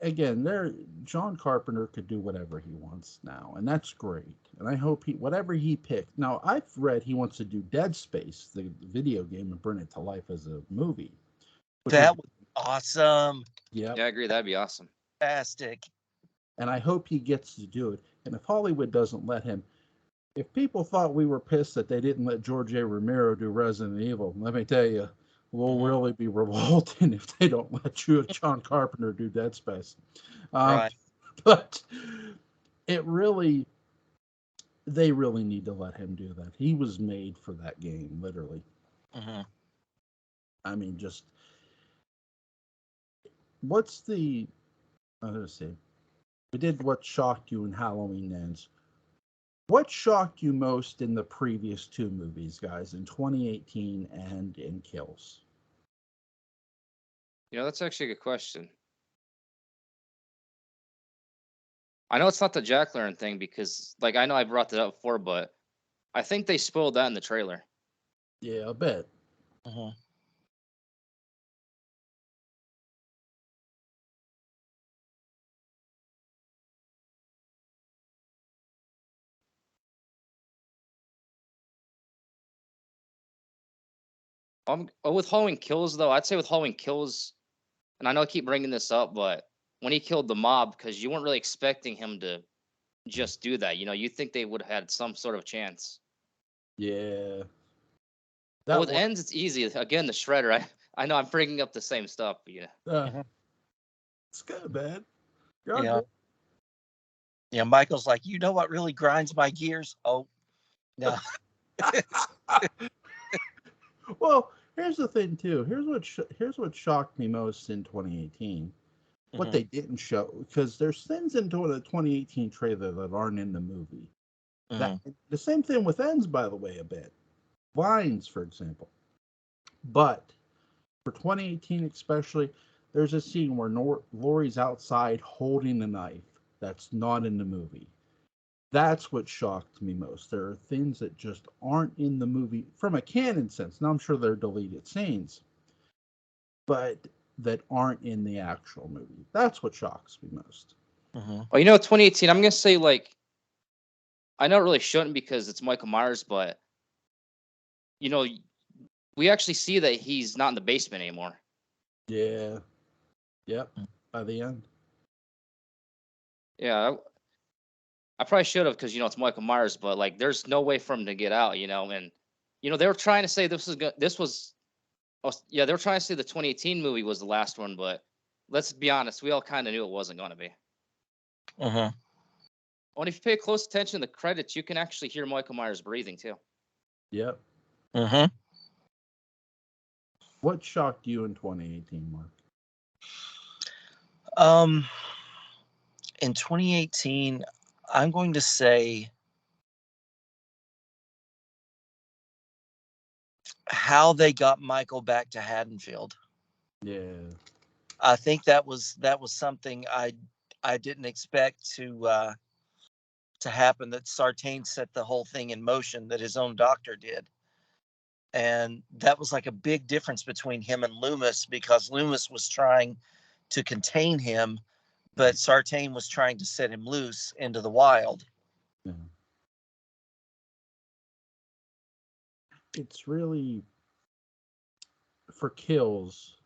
again, John Carpenter could do whatever he wants now, and that's great. And I hope whatever he picked. Now I've read he wants to do Dead Space, the video game, and bring it to life as a movie. That was awesome. Yeah, I agree. That'd be awesome. Fantastic. And I hope he gets to do it. And if Hollywood doesn't let him, if people thought we were pissed that they didn't let George A. Romero do Resident Evil, let me tell you, we'll really be revolting if they don't let John Carpenter do Dead Space. Right. But they really need to let him do that. He was made for that game, literally. I mean, just what's the? Let's see. We did what shocked you in Halloween Ends. What shocked you most in the previous two movies, guys, in 2018 and in Kills? That's actually a good question. I know it's not the jack-o'-lantern thing because, like, I know I brought that up before, but I think they spoiled that in the trailer. Yeah, a bit. With Halloween Kills, though, I'd say with Halloween Kills, and I know I keep bringing this up, but when he killed the mob, because you weren't really expecting him to just do that. You think they would have had some sort of chance. Yeah. But with Ends, it's easy. Again, the Shredder. I know I'm bringing up the same stuff, but it's good, man. Yeah. Yeah, Michael's like, you know what really grinds my gears? Oh, no. Well, here's the thing too. Here's what shocked me most in 2018. What they didn't show, because there's things into the 2018 trailer that aren't in the movie. The same thing with Ends, by the way, a bit. Lines, for example. But for 2018 especially, there's a scene where Laurie's outside holding a knife that's not in the movie. That's what shocked me most. There are things that just aren't in the movie from a canon sense. Now I'm sure they're deleted scenes, but that aren't in the actual movie. That's what shocks me most. Well, 2018, I'm gonna say, like, I know it really shouldn't because it's Michael Myers, but we actually see that he's not in the basement anymore. Yeah. Yep. By the end. Yeah. I probably should have because it's Michael Myers, but like there's no way for him to get out, and they were trying to say they were trying to say the 2018 movie was the last one, but let's be honest, we all kind of knew it wasn't going to be. Well, if you pay close attention to the credits, you can actually hear Michael Myers breathing too. Yep. What shocked you in 2018, Mark? In 2018, I'm going to say how they got Michael back to Haddonfield. Yeah. I think that was something I didn't expect to happen. That Sartain set the whole thing in motion. That his own doctor did, and that was like a big difference between him and Loomis, because Loomis was trying to contain him, but Sartain was trying to set him loose into the wild. Yeah. It's really, for kills,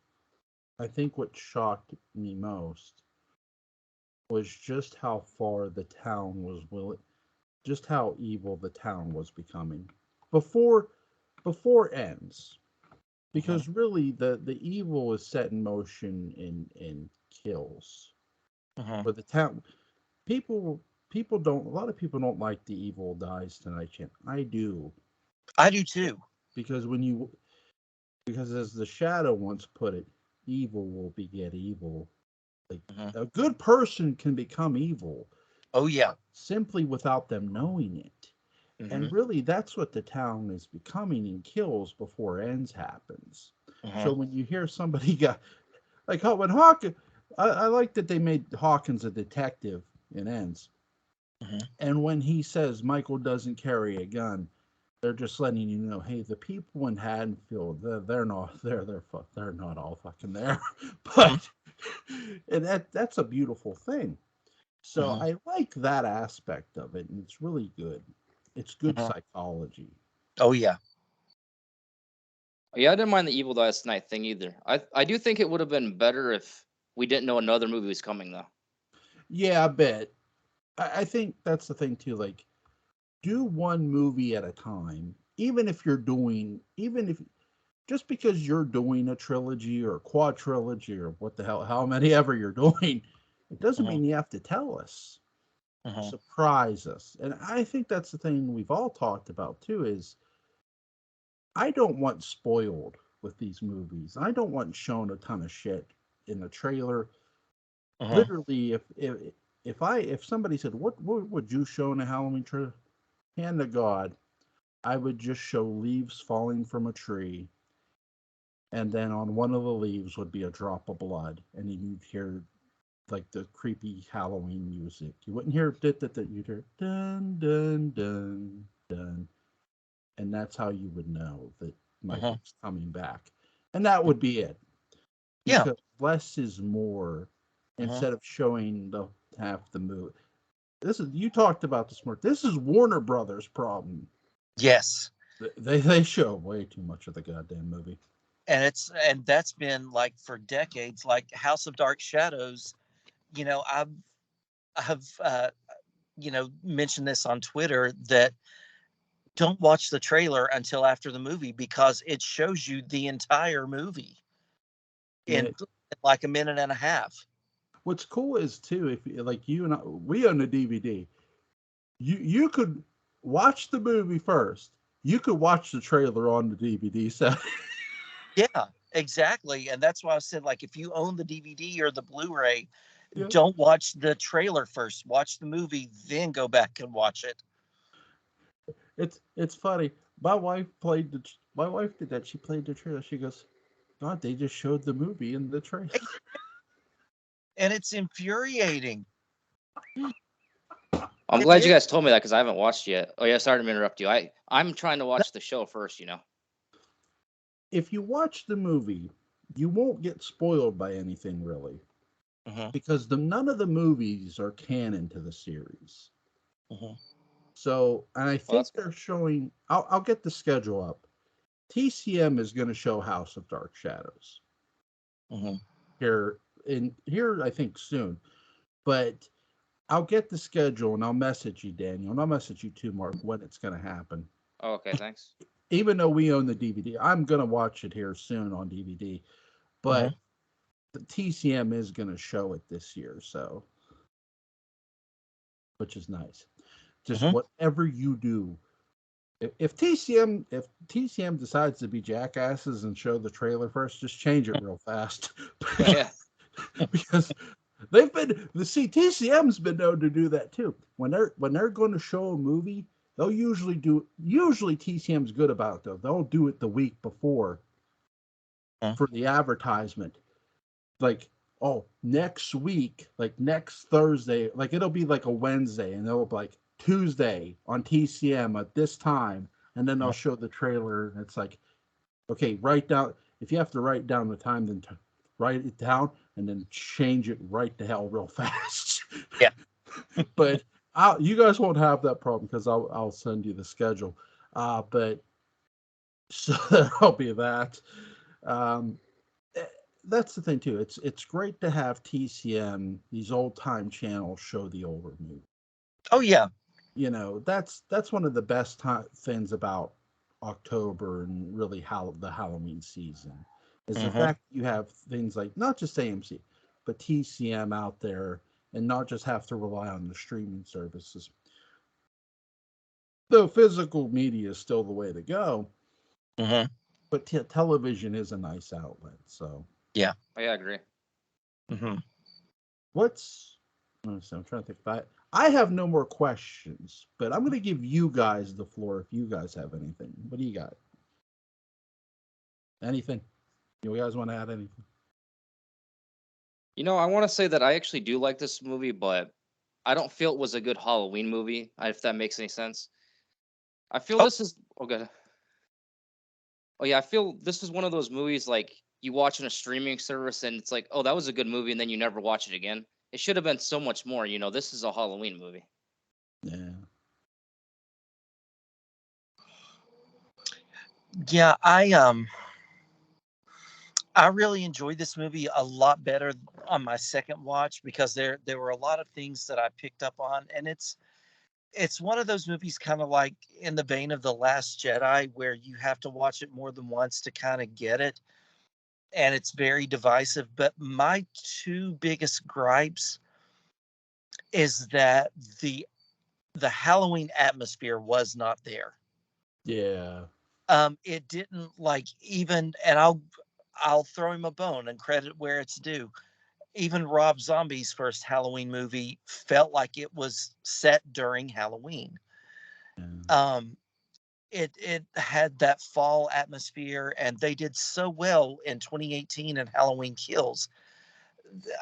I think what shocked me most was just how far the town was willing, just how evil the town was becoming before ends. Because really the evil is set in motion in kills. But the town, people don't, a lot of people don't like the evil dies tonight chant. I do. I do too. Because when you, because as the Shadow once put it, evil will beget evil. Like, a good person can become evil. Oh yeah. Simply without them knowing it. And really, that's what the town is becoming in kills before ends happens. So when you hear somebody got, like, when Hawkins, I like that they made Hawkins a detective in ends. And when he says Michael doesn't carry a gun, they're just letting you know, hey, the people in Haddonfield, they're not, they're not all fucking there. But and that's a beautiful thing. So I like that aspect of it, and it's really good. It's good psychology. Oh yeah. Yeah, I didn't mind the Evil Dies Tonight thing either. I do think it would have been better if we didn't know another movie was coming though. Yeah, I bet. I think that's the thing too. Like, do one movie at a time. Even if you're doing, even if just because you're doing a trilogy or a quadrilogy or what the hell, how many ever you're doing, it doesn't mean you have to tell us. Surprise us. And I think that's the thing we've all talked about too, is I don't want spoiled with these movies. I don't want shown a ton of shit in the trailer. Literally, if somebody said, what would you show in a Halloween trailer? Hand to God, I would just show leaves falling from a tree, and then on one of the leaves would be a drop of blood, and you'd hear like the creepy Halloween music. You wouldn't hear you'd hear dun dun dun dun, and that's how you would know that Michael's coming back, and that would be it. Yeah. Because less is more. Instead of showing the half the movie, this is, you talked about this more. This is Warner Brothers' problem. Yes. They show way too much of the goddamn movie. And that's been like for decades. Like House of Dark Shadows, I've mentioned this on Twitter, that don't watch the trailer until after the movie, because it shows you the entire movie Yeah. in like a minute and a half. What's cool is too, if like you and I, we own a DVD, you could watch the movie first. You could watch the trailer on the DVD set. Yeah, exactly. And that's why I said, like, if you own the DVD or the Blu-ray, Yeah. don't watch the trailer first. Watch the movie, then go back and watch it. It's funny. My wife did that. She played the trailer. She goes, God, they just showed the movie in the trailer. And it's infuriating. I'm It glad you is. guys told me that because I haven't watched yet. Oh yeah, sorry to interrupt you. I'm trying to watch the show first. If you watch the movie, you won't get spoiled by anything really, because none of the movies are canon to the series. So, and I Well, think that's good. they're showing. I'll get the schedule up. TCM is going to show House of Dark Shadows here I think soon, but I'll get the schedule and I'll message you, Daniel, and I'll message you too, Mark, when it's going to happen. Oh, okay, thanks. Even though we own the DVD, I'm going to watch it here soon on DVD, but the TCM is going to show it this year, so, which is nice. Just whatever you do, if TCM decides to be jackasses and show the trailer first, just change it real fast. Yeah. Because They've been the TCM's been known to do that too. When they're going to show a movie, they'll usually TCM's good about it though. They'll do it the week before for the advertisement. Like, oh, next week, like next Thursday, like it'll be like a Wednesday, and they'll be like Tuesday on TCM at this time, and then they'll show the trailer. And it's like, okay, write down. If you have to write down the time, then write it down and then change it right to hell real fast. Yeah. But you guys won't have that problem because I'll send you the schedule. But so that'll be that. That's the thing too. It's great to have TCM, these old time channels, show the older movie. Oh yeah. You know, that's one of the best things about October and really the Halloween season is the fact you have things like not just AMC, but TCM out there, and not just have to rely on the streaming services. Though physical media is still the way to go, but television is a nice outlet. So yeah, I agree. I'm trying to think about it. I have no more questions, but I'm going to give you guys the floor if you guys have anything. What do you got? Anything? You guys want to add anything? You know, I want to say that I actually do like this movie, but I don't feel it was a good Halloween movie, if that makes any sense. I feel this is okay. Oh yeah, I feel this is one of those movies like you watch on a streaming service and it's like, oh, that was a good movie, and then you never watch it again. It should have been so much more. You know, this is a Halloween movie. Yeah. Yeah, I really enjoyed this movie a lot better on my second watch because there were a lot of things that I picked up on, and it's one of those movies kind of like in the vein of The Last Jedi where you have to watch it more than once to kind of get it, and it's very divisive. But my two biggest gripes is that the Halloween atmosphere was not there. Yeah. It didn't like even, and I'll throw him a bone and credit where it's due. Even Rob Zombie's first Halloween movie felt like it was set during Halloween. Um, it had that fall atmosphere, and they did so well in 2018 and Halloween Kills.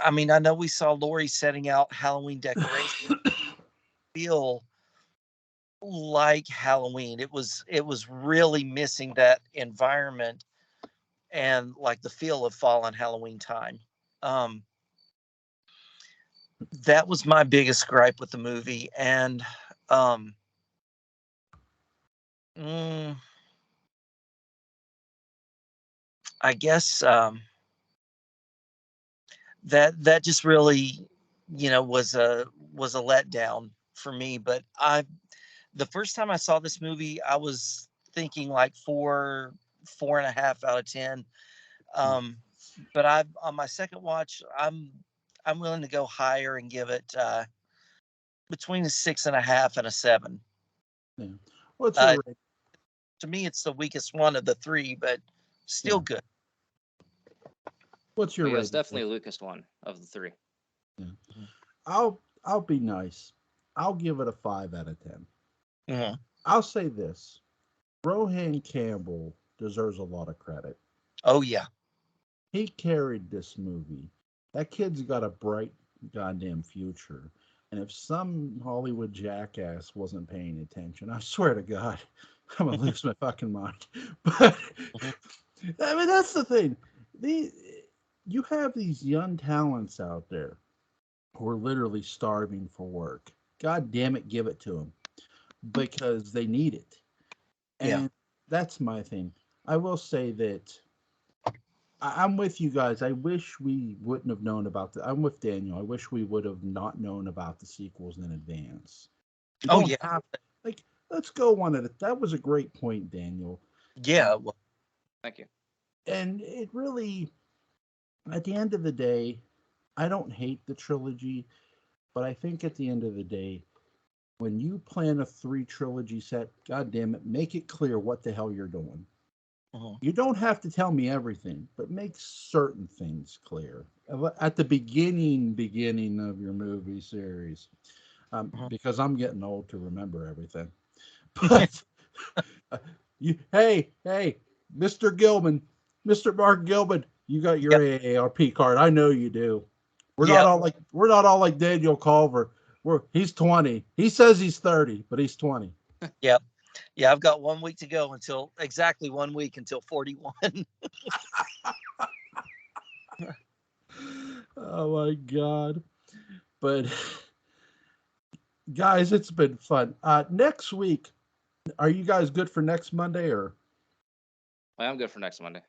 I mean, I know we saw Laurie setting out Halloween decorations feel like Halloween. It was really missing that environment and like the feel of fall and Halloween time. Um, that was my biggest gripe with the movie, and um, mm, I guess that just really, was a letdown for me. But the first time I saw this movie, I was thinking like 4.5 out of 10. But I on my second watch, I'm willing to go higher and give it between a 6.5 and a 7. Yeah. What's Uh, your rating? to me, it's the weakest one of the three, but still good. What's your Oh, yeah, it's rating? definitely the weakest one of the three. Yeah. I'll be nice. I'll give it a 5 out of 10. Mhm. I'll say this: Rohan Campbell deserves a lot of credit. Oh yeah, He carried this movie. That kid's got a bright goddamn future. And if some Hollywood jackass wasn't paying attention, I swear to God, I'm gonna lose my fucking mind. But Mhm. I mean, that's the thing. You have these young talents out there who are literally starving for work. God damn it, give it to them because they need it. Yeah. And that's my thing. I will say that I'm with you guys. I wish we wouldn't have known about the. I'm with Daniel. I wish we would have not known about the sequels in advance. You Oh don't yeah. have like. Let's go one at a. That was a great point, Daniel. Yeah. Well, Thank you. And it really, at the end of the day, I don't hate the trilogy, but I think at the end of the day, when you plan a 3 trilogy set, god damn it, make it clear what the hell you're doing. mhm. You don't have to tell me everything, but make certain things clear. at the beginning of your movie series, because I'm getting old to remember everything. But hey, Mr. Gillman, Mr. Mark Gillman, you got your Yep. AARP card. I know you do. We're Yep. not all like Daniel Culver. He's 20. He says he's 30, but he's 20. Yep. Yeah, I've got 1 week to go exactly 1 week until 41. Oh my God. But guys, it's been fun. Next week, are you guys good for next Monday or? I'm good for next Monday.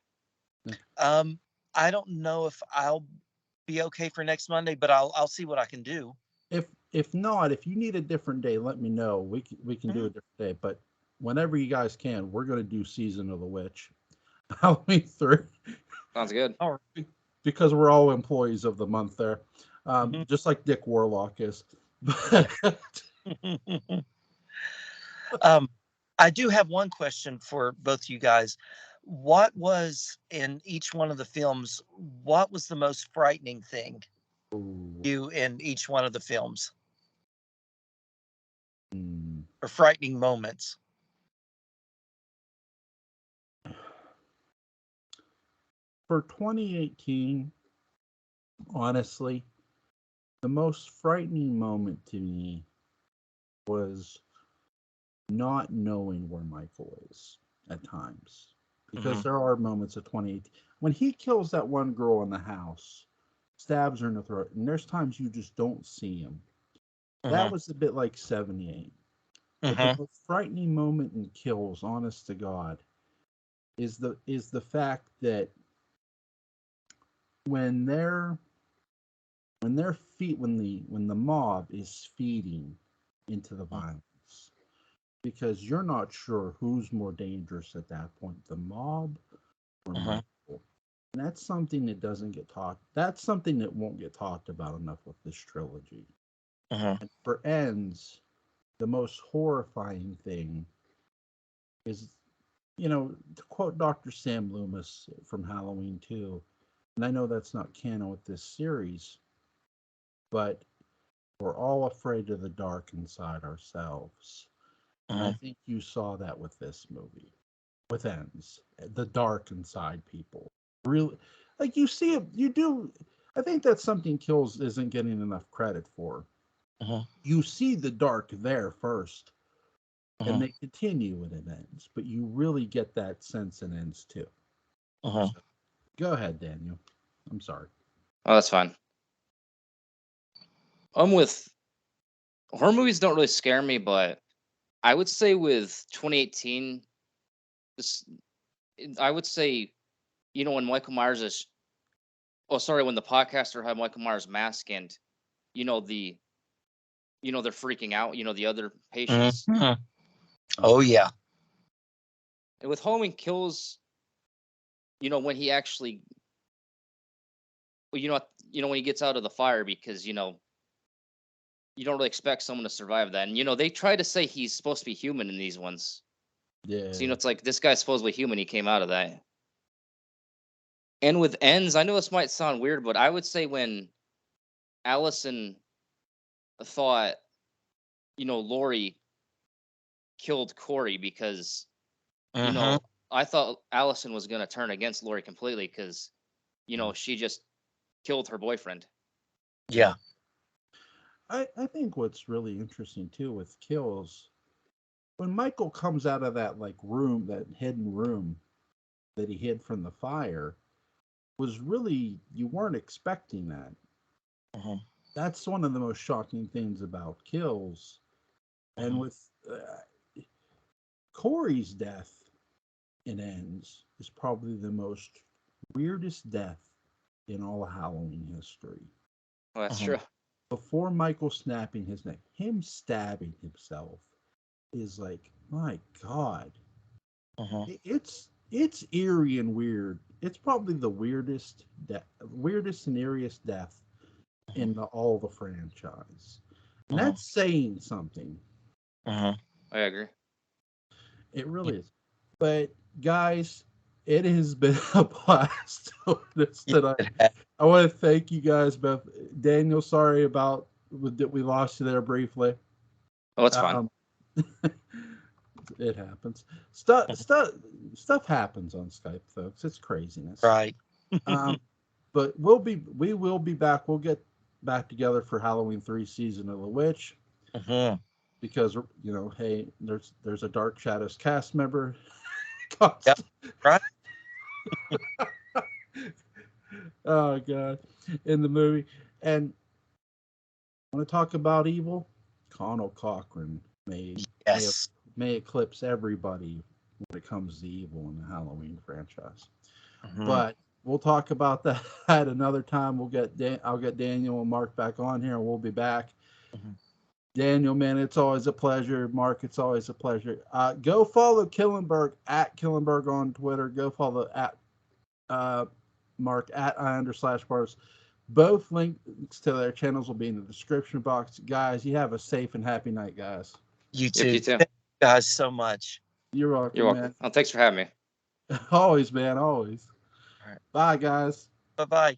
I don't know if I'll be okay for next Monday, but I'll see what I can do. If not, if you need a different day, let me know. We can do a different day. But whenever you guys can, we're gonna do Season of the Witch, Halloween 3. Sounds good. All right. Because we're all employees of the month there, just like Dick Warlock is. I do have one question for both you guys. What was in each one of the films? What was the most frightening thing you in each one of the films, or frightening moments? For 2018, honestly, the most frightening moment to me was not knowing where Michael is at times. Because there are moments of 2018 when he kills that one girl in the house, stabs her in the throat, and there's times you just don't see him. That was a bit like 78. But the most frightening moment in Kills, honest to God, is the fact that when the mob is feeding into the violence, because you're not sure who's more dangerous at that point, the mob or Michael. And that's something that doesn't get talked. That's something that won't get talked about enough with this trilogy. And for ends, the most horrifying thing is, to quote Dr. Sam Loomis from Halloween 2, and I know that's not canon with this series, but we're all afraid of the dark inside ourselves. And I think you saw that with this movie, with Ends, the dark inside people. Really, like you see it, you do. I think that's something Kills isn't getting enough credit for. You see the dark there first, and they continue when it ends, but you really get that sense in Ends too. So, go ahead, Daniel. I'm sorry. Oh, that's fine. With horror movies don't really scare me, but I would say with 2018, I would say, when Michael Myers is, when the podcaster had Michael Myers mask and, they're freaking out, the other patients. Oh yeah. And with Halloween Kills, when he actually, when he gets out of the fire, because, you don't really expect someone to survive that. And, they try to say he's supposed to be human in these ones. Yeah. So, it's like, this guy's supposedly human. He came out of that. And with Ends, I know this might sound weird, but I would say when Allison thought, Lori killed Corey, because, I thought Allison was going to turn against Lori completely because, she just killed her boyfriend. Yeah. I think what's really interesting too with Kills, when Michael comes out of that room, that hidden room that he hid from the fire, was really, you weren't expecting that. That's one of the most shocking things about Kills. And with Corey's death, it ends, is probably the most weirdest death in all of Halloween history. Well, that's true. Before Michael snapping his neck, him stabbing himself is like, my God. It's eerie and weird. It's probably the weirdest and eeriest death in all the franchise. And that's saying something. I agree. It really is. But guys, it has been a blast doing this tonight. I I want to thank you guys both. Daniel, sorry about that we lost you there briefly. Oh, it's fine. It happens. Stuff happens on Skype, folks. It's craziness. Right. But we will be back. We'll get back together for Halloween 3 Season of the Witch. Mm-hmm. Because hey, there's a Dark Shadows cast member. Yep. Right. Oh god, in the movie. And I want to talk about evil. Connell Cochran may eclipse everybody when it comes to evil in the Halloween franchise. Mm-hmm. But we'll talk about that at another time. I'll get Daniel and Mark back on here, and we'll be back. Mm-hmm. Daniel, man, it's always a pleasure. Mark, it's always a pleasure. Go follow Killenberg at Killenberg on Twitter. Go follow at Mark at /Bars. Both links to their channels will be in the description box. Guys, you have a safe and happy night, guys. You too. You too. Thank you guys so much. You're welcome, You're welcome. man. Oh, thanks for having me. Always, man, always. All right. Bye, guys. Bye-bye.